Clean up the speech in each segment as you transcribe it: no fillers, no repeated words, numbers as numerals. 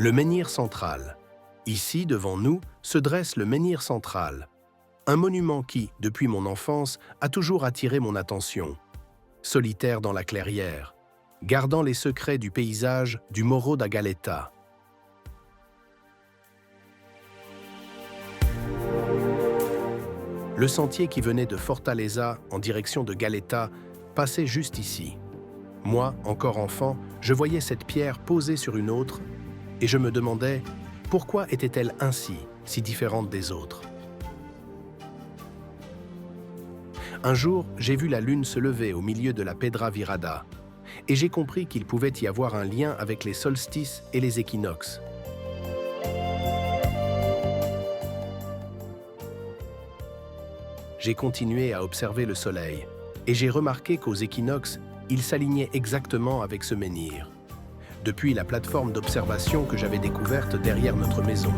Le menhir central. Ici, devant nous, se dresse le menhir central. Un monument qui, depuis mon enfance, a toujours attiré mon attention. Solitaire dans la clairière, gardant les secrets du paysage du Morro da Galeta. Le sentier qui venait de Fortaleza en direction de Galeta passait juste ici. Moi, encore enfant, je voyais cette pierre posée sur une autre et je me demandais pourquoi était-elle ainsi, si différente des autres. Un jour, j'ai vu la lune se lever au milieu de la Pedra Virada et j'ai compris qu'il pouvait y avoir un lien avec les solstices et les équinoxes. J'ai continué à observer le soleil et j'ai remarqué qu'aux équinoxes, il s'alignait exactement avec ce menhir, depuis la plateforme d'observation que j'avais découverte derrière notre maison.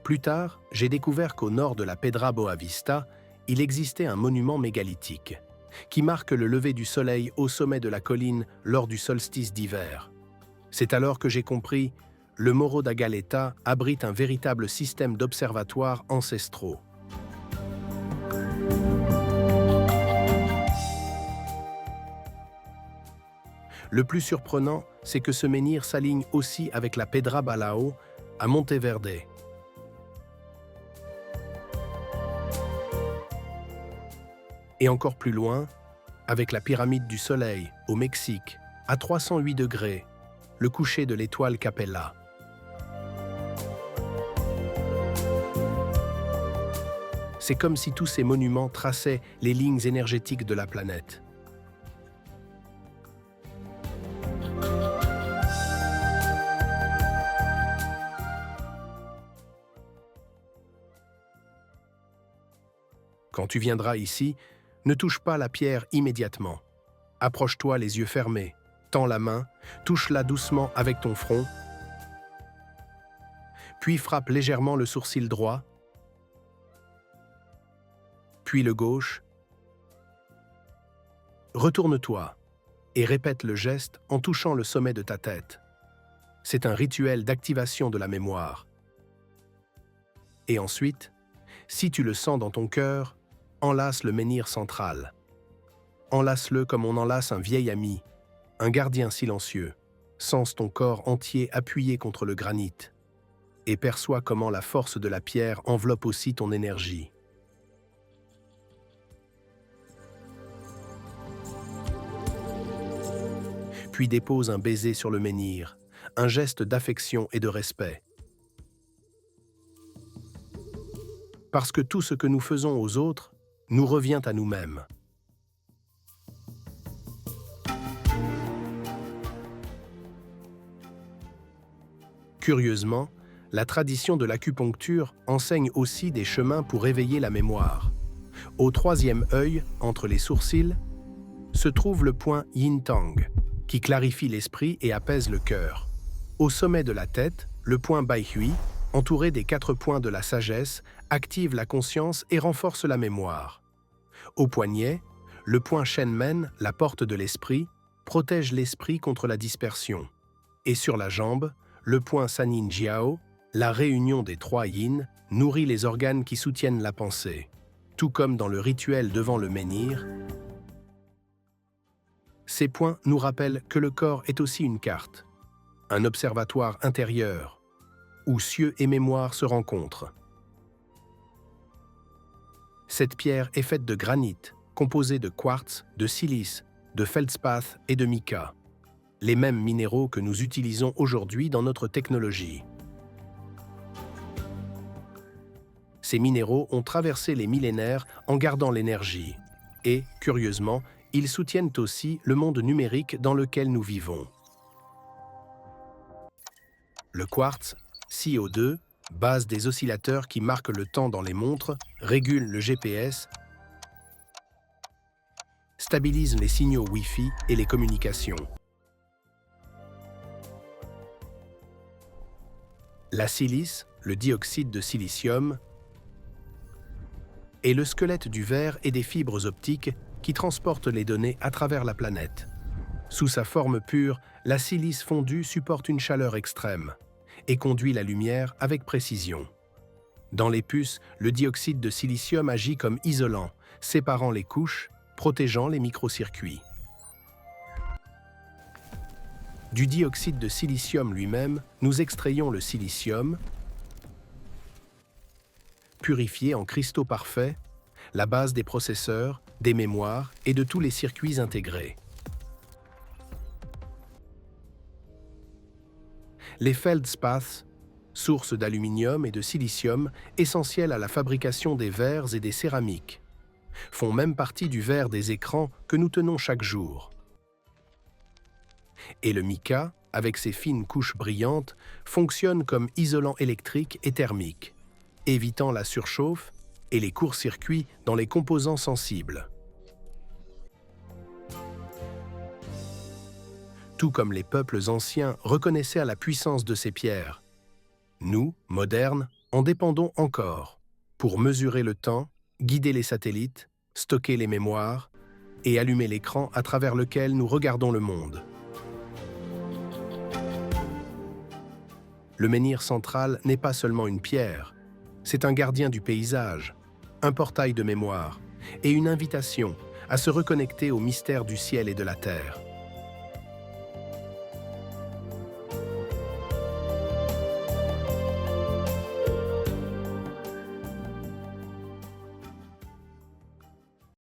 Plus tard, j'ai découvert qu'au nord de la Pedra Boa Vista, il existait un monument mégalithique qui marque le lever du soleil au sommet de la colline lors du solstice d'hiver. C'est alors que j'ai compris, le Morro da Galeta abrite un véritable système d'observatoires ancestraux. Le plus surprenant, c'est que ce menhir s'aligne aussi avec la Pedra Balao à Monteverde. Et encore plus loin, avec la pyramide du Soleil, au Mexique, à 308 degrés, le coucher de l'étoile Capella. C'est comme si tous ces monuments traçaient les lignes énergétiques de la planète. Quand tu viendras ici, ne touche pas la pierre immédiatement. Approche-toi les yeux fermés, tends la main, touche-la doucement avec ton front, puis frappe légèrement le sourcil droit, puis le gauche. Retourne-toi et répète le geste en touchant le sommet de ta tête. C'est un rituel d'activation de la mémoire. Et ensuite, si tu le sens dans ton cœur, enlace le menhir central. Enlace-le comme on enlace un vieil ami, un gardien silencieux. Sens ton corps entier appuyé contre le granit et perçois comment la force de la pierre enveloppe aussi ton énergie. Puis dépose un baiser sur le menhir, un geste d'affection et de respect. Parce que tout ce que nous faisons aux autres nous revient à nous-mêmes. Curieusement, la tradition de l'acupuncture enseigne aussi des chemins pour éveiller la mémoire. Au troisième œil, entre les sourcils, se trouve le point Yin-Tang, qui clarifie l'esprit et apaise le cœur. Au sommet de la tête, le point Baihui, entouré des 4 points de la sagesse, active la conscience et renforce la mémoire. Au poignet, le point Shenmen, la porte de l'esprit, protège l'esprit contre la dispersion. Et sur la jambe, le point Sanin Jiao, la réunion des 3 yin, nourrit les organes qui soutiennent la pensée. Tout comme dans le rituel devant le menhir, ces points nous rappellent que le corps est aussi une carte, un observatoire intérieur, où cieux et mémoire se rencontrent. Cette pierre est faite de granit, composée de quartz, de silice, de feldspath et de mica, les mêmes minéraux que nous utilisons aujourd'hui dans notre technologie. Ces minéraux ont traversé les millénaires en gardant l'énergie et, curieusement, ils soutiennent aussi le monde numérique dans lequel nous vivons. Le quartz, CO2, base des oscillateurs qui marquent le temps dans les montres, régule le GPS, stabilise les signaux Wi-Fi et les communications. La silice, le dioxyde de silicium, est le squelette du verre et des fibres optiques qui transportent les données à travers la planète. Sous sa forme pure, la silice fondue supporte une chaleur extrême et conduit la lumière avec précision. Dans les puces, le dioxyde de silicium agit comme isolant, séparant les couches, protégeant les microcircuits. Du dioxyde de silicium lui-même, nous extrayons le silicium, purifié en cristaux parfaits, la base des processeurs, des mémoires et de tous les circuits intégrés. Les feldspaths, source d'aluminium et de silicium essentiels à la fabrication des verres et des céramiques, font même partie du verre des écrans que nous tenons chaque jour. Et le mica, avec ses fines couches brillantes, fonctionne comme isolant électrique et thermique, évitant la surchauffe et les courts-circuits dans les composants sensibles. Tout comme les peuples anciens reconnaissaient à la puissance de ces pierres, nous, modernes, en dépendons encore pour mesurer le temps, guider les satellites, stocker les mémoires et allumer l'écran à travers lequel nous regardons le monde. Le menhir central n'est pas seulement une pierre, c'est un gardien du paysage, un portail de mémoire et une invitation à se reconnecter au mystère du ciel et de la terre.